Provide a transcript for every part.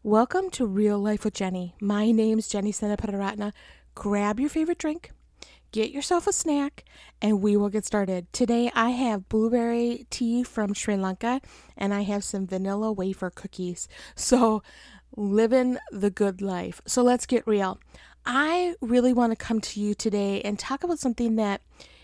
Welcome to Real Life with Jenny. My name's Jenny Senaparatna. Grab your favorite drink, get yourself a snack, and we will get started. Today I have blueberry tea from Sri Lanka, and I have some vanilla wafer cookies. So, living the good life. So let's get real. I really want to come to you today and talk about something that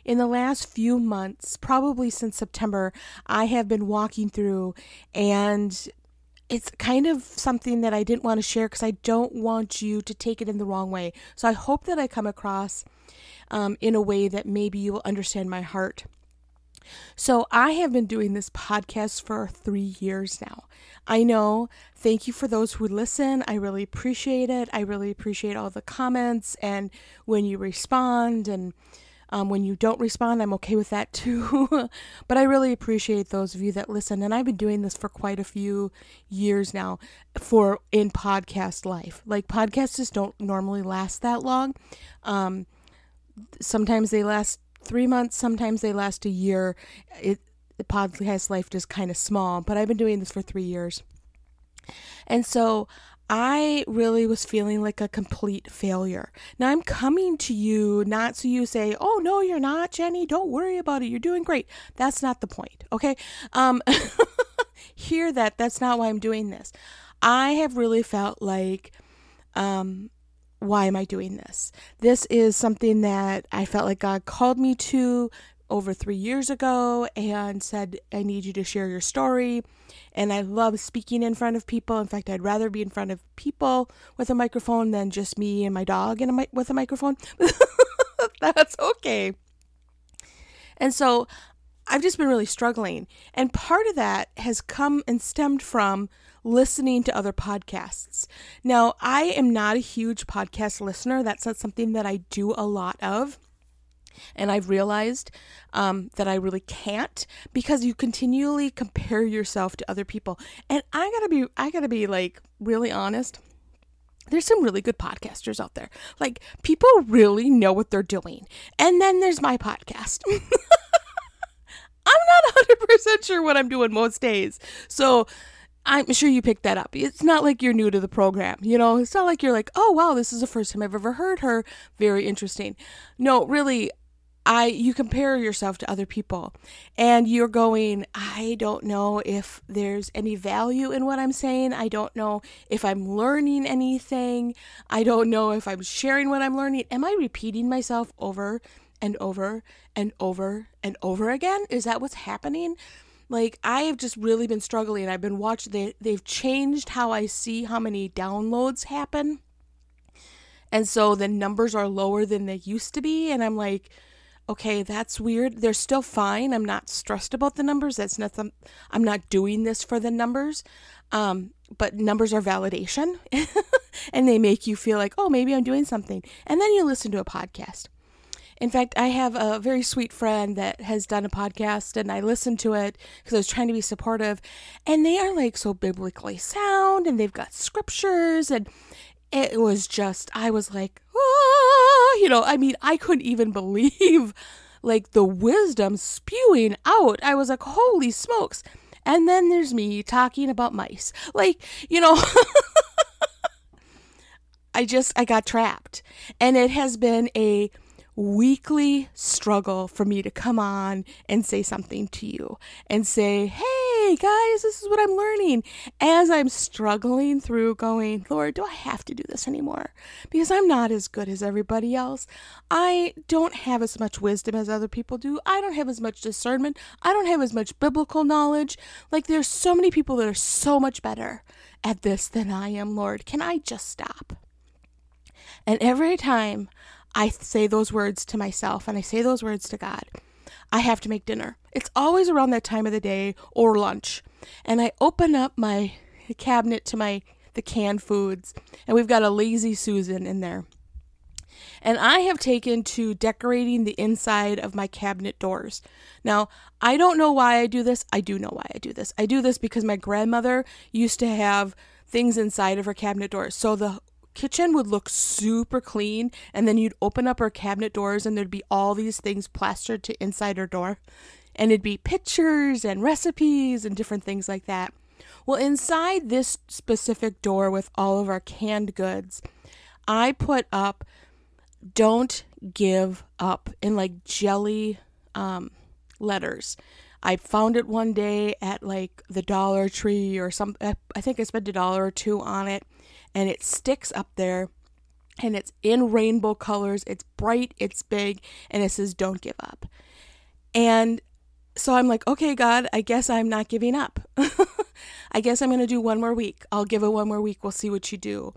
in the last few months, probably since September, I have been walking through, and it's kind of something that I didn't want to share because I don't want you to take it in the wrong way. So I hope that I come across in a way that maybe you will understand my heart. So I have been doing this podcast for 3 years now. I know. Thank you for those who listen. I really appreciate it. I really appreciate all the comments and when you respond, and when you don't respond, I'm okay with that too. But I really appreciate those of you that listen. And I've been doing this for quite a few years now in podcast life. Like, podcasts just don't normally last that long. Sometimes they last 3 months. Sometimes they last a year. The podcast life is kind of small, but I've been doing this for 3 years. And so I really was feeling like a complete failure. Now I'm coming to you not so you say, "Oh no, you're not, Jenny. Don't worry about it. You're doing great." That's not the point. Okay. Hear that. That's not why I'm doing this. I have really felt like, why am I doing this? This is something that I felt like God called me to over 3 years ago and said, "I need you to share your story." And I love speaking in front of people. In fact, I'd rather be in front of people with a microphone than just me and my dog with a microphone. That's okay. And so I've just been really struggling. And part of that has come and stemmed from listening to other podcasts. Now, I am not a huge podcast listener. That's not something that I do a lot of. And I've realized that I really can't, because you continually compare yourself to other people. And I gotta be like really honest. There's some really good podcasters out there. Like, people really know what they're doing. And then there's my podcast. I'm not 100% sure what I'm doing most days. So I'm sure you picked that up. It's not like you're new to the program, It's not like you're like, "Oh, wow, this is the first time I've ever heard her. Very interesting." No, really, you compare yourself to other people, and you're going, "I don't know if there's any value in what I'm saying. I don't know if I'm learning anything. I don't know if I'm sharing what I'm learning. Am I repeating myself over and over and over and over again? Is that what's happening?" Like, I have just really been struggling. I've been watching, they've changed how I see how many downloads happen. And so the numbers are lower than they used to be. And I'm like, okay, that's weird. They're still fine. I'm not stressed about the numbers. That's nothing. I'm not doing this for the numbers. But numbers are validation. And they make you feel like, "Oh, maybe I'm doing something." And then you listen to a podcast. In fact, I have a very sweet friend that has done a podcast, and I listened to it because I was trying to be supportive. And they are like so biblically sound, and they've got scriptures, and it was just, I was like, I couldn't even believe like the wisdom spewing out. I was like, holy smokes. And then there's me talking about mice. I got trapped. And it has been a weekly struggle for me to come on and say something to you and say, "Hey guys, this is what I'm learning," as I'm struggling through going, "Lord, do I have to do this anymore? Because I'm not as good as everybody else. I don't have as much wisdom as other people do. I don't have as much discernment. I don't have as much biblical knowledge. Like, there's so many people that are so much better at this than I am. Lord, can I just stop?" And every time I say those words to myself and I say those words to God, I have to make dinner. It's always around that time of the day or lunch. And I open up my cabinet to the canned foods, and we've got a Lazy Susan in there. And I have taken to decorating the inside of my cabinet doors. Now, I don't know why I do this. I do know why I do this. I do this because my grandmother used to have things inside of her cabinet doors. So the kitchen would look super clean, and then you'd open up her cabinet doors and there'd be all these things plastered to inside her door, and it'd be pictures and recipes and different things like that. Well, inside this specific door with all of our canned goods, I put up "Don't give up" in like jelly letters. I found it one day at like the Dollar Tree or some. I think I spent $1 or $2 on it, and it sticks up there, and it's in rainbow colors. It's bright, it's big, and it says "Don't give up." And so I'm like, okay, God, I guess I'm not giving up. I guess I'm going to do one more week. I'll give it one more week. We'll see what you do.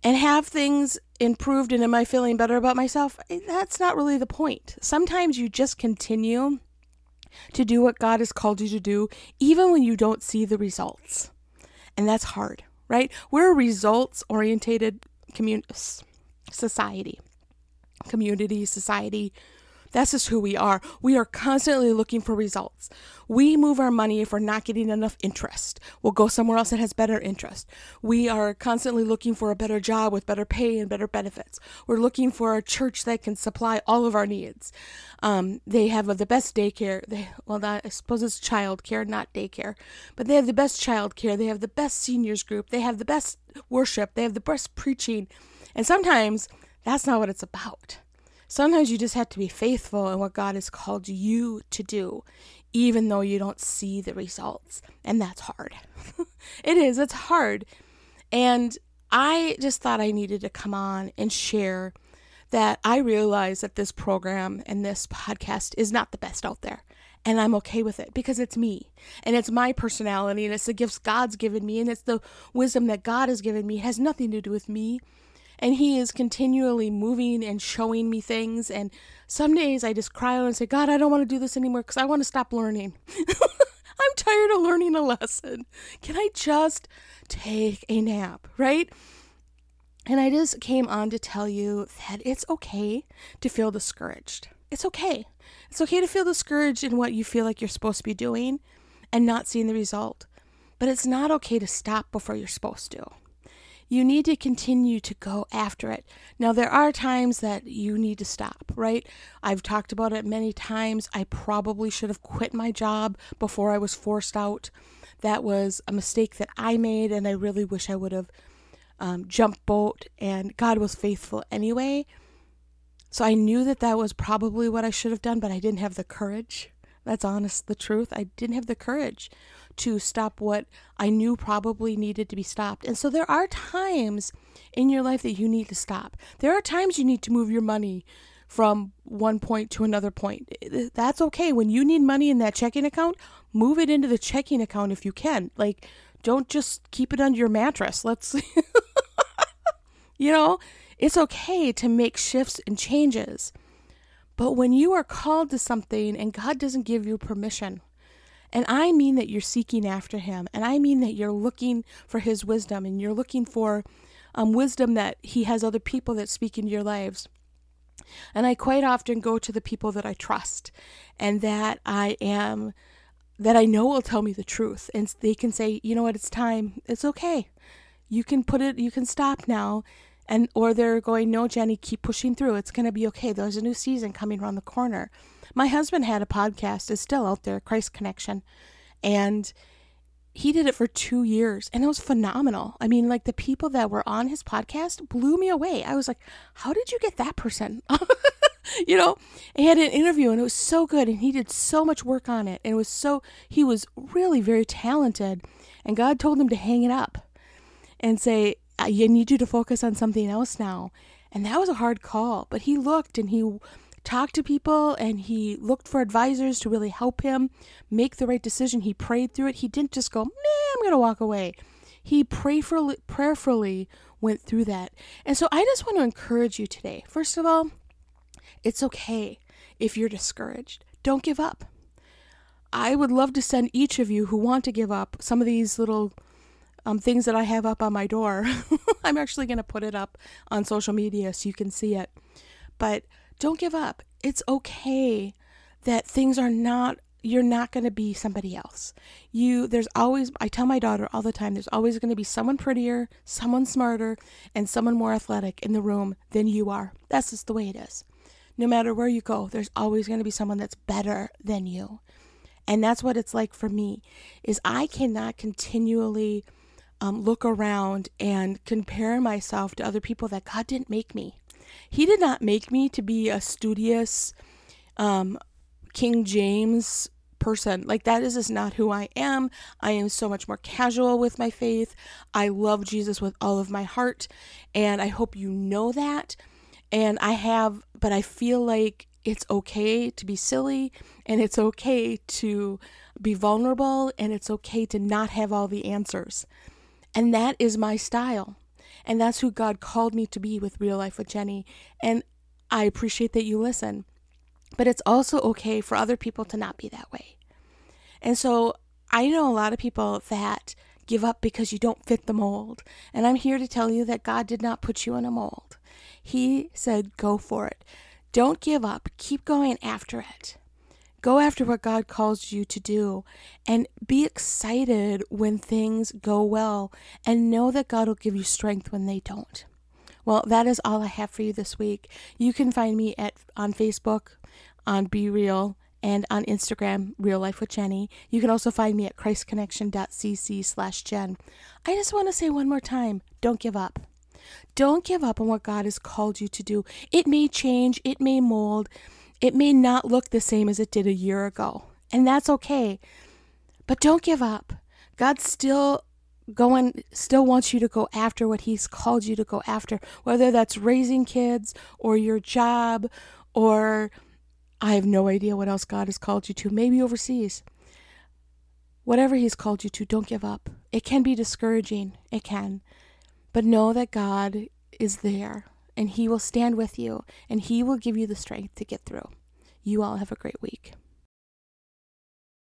And have things improved, and am I feeling better about myself? That's not really the point. Sometimes you just continue to do what God has called you to do, even when you don't see the results. And that's hard, right? We're a results-oriented society. That's just who we are. We are constantly looking for results. We move our money if we're not getting enough interest. We'll go somewhere else that has better interest. We are constantly looking for a better job with better pay and better benefits. We're looking for a church that can supply all of our needs. They have the best daycare. I suppose it's child care, not daycare. But they have the best child care. They have the best seniors group. They have the best worship. They have the best preaching. And sometimes that's not what it's about. Sometimes you just have to be faithful in what God has called you to do, even though you don't see the results. And that's hard. It is. It's hard. And I just thought I needed to come on and share that I realize that this program and this podcast is not the best out there. And I'm okay with it because it's me and it's my personality and it's the gifts God's given me and it's the wisdom that God has given me. It has nothing to do with me. And he is continually moving and showing me things. And some days I just cry out and say, God, I don't want to do this anymore because I want to stop learning. I'm tired of learning a lesson. Can I just take a nap, right? And I just came on to tell you that it's okay to feel discouraged. It's okay. It's okay to feel discouraged in what you feel like you're supposed to be doing and not seeing the result. But it's not okay to stop before you're supposed to. You need to continue to go after it. Now, there are times that you need to stop, right? I've talked about it many times. I probably should have quit my job before I was forced out. That was a mistake that I made, and I really wish I would have jumped boat, and God was faithful anyway. So I knew that that was probably what I should have done, but I didn't have the courage. That's the truth. I didn't have the courage to stop what I knew probably needed to be stopped. And so there are times in your life that you need to stop. There are times you need to move your money from one point to another point. That's okay. When you need money in that checking account, move it into the checking account if you can. Like, don't just keep it under your mattress. It's okay to make shifts and changes. But when you are called to something and God doesn't give you permission, and I mean that you're seeking after him, and I mean that you're looking for his wisdom, and you're looking for wisdom that he has other people that speak into your lives. And I quite often go to the people that I trust and that I know will tell me the truth. And they can say, you know what, it's time. It's okay. You can stop now. Or they're going, no, Jenny, keep pushing through. It's going to be okay. There's a new season coming around the corner. My husband had a podcast, it's still out there, Christ Connection. And he did it for 2 years and it was phenomenal. I mean, like the people that were on his podcast blew me away. I was like, how did you get that person? He had an interview and it was so good and he did so much work on it. And he was really very talented and God told him to hang it up and say, I need you to focus on something else now. And that was a hard call, but he looked and he talked to people and he looked for advisors to really help him make the right decision. He prayed through it. He didn't just go, I'm going to walk away. He prayerfully went through that. And so I just want to encourage you today. First of all, it's okay if you're discouraged. Don't give up. I would love to send each of you who want to give up some of these little things that I have up on my door. I'm actually going to put it up on social media so you can see it. But don't give up. It's okay that you're not going to be somebody else. I tell my daughter all the time, there's always going to be someone prettier, someone smarter, and someone more athletic in the room than you are. That's just the way it is. No matter where you go, there's always going to be someone that's better than you. And that's what it's like for me, is I cannot continually look around and compare myself to other people that God didn't make me. He did not make me to be a studious King James person. Like, that is just not who I am. I am so much more casual with my faith. I love Jesus with all of my heart, and I hope you know that. And but I feel like it's okay to be silly, and it's okay to be vulnerable, and it's okay to not have all the answers. And that is my style. And that's who God called me to be with Real Life with Jenny. And I appreciate that you listen. But it's also okay for other people to not be that way. And so I know a lot of people that give up because you don't fit the mold. And I'm here to tell you that God did not put you in a mold. He said, go for it. Don't give up. Keep going after it. Go after what God calls you to do, and be excited when things go well, and know that God will give you strength when they don't. Well, that is all I have for you this week. You can find me on Facebook, on Be Real, and on Instagram, Real Life with Jenny. You can also find me at christconnection.cc/Jen. I just want to say one more time, don't give up. Don't give up on what God has called you to do. It may change, it may mold, it may not look the same as it did a year ago, and that's okay. But don't give up. God still wants you to go after what He's called you to go after, whether that's raising kids or your job, or I have no idea what else God has called you to, maybe overseas. Whatever He's called you to, don't give up. It can be discouraging, it can, but know that God is there, and He will stand with you, and He will give you the strength to get through. You all have a great week.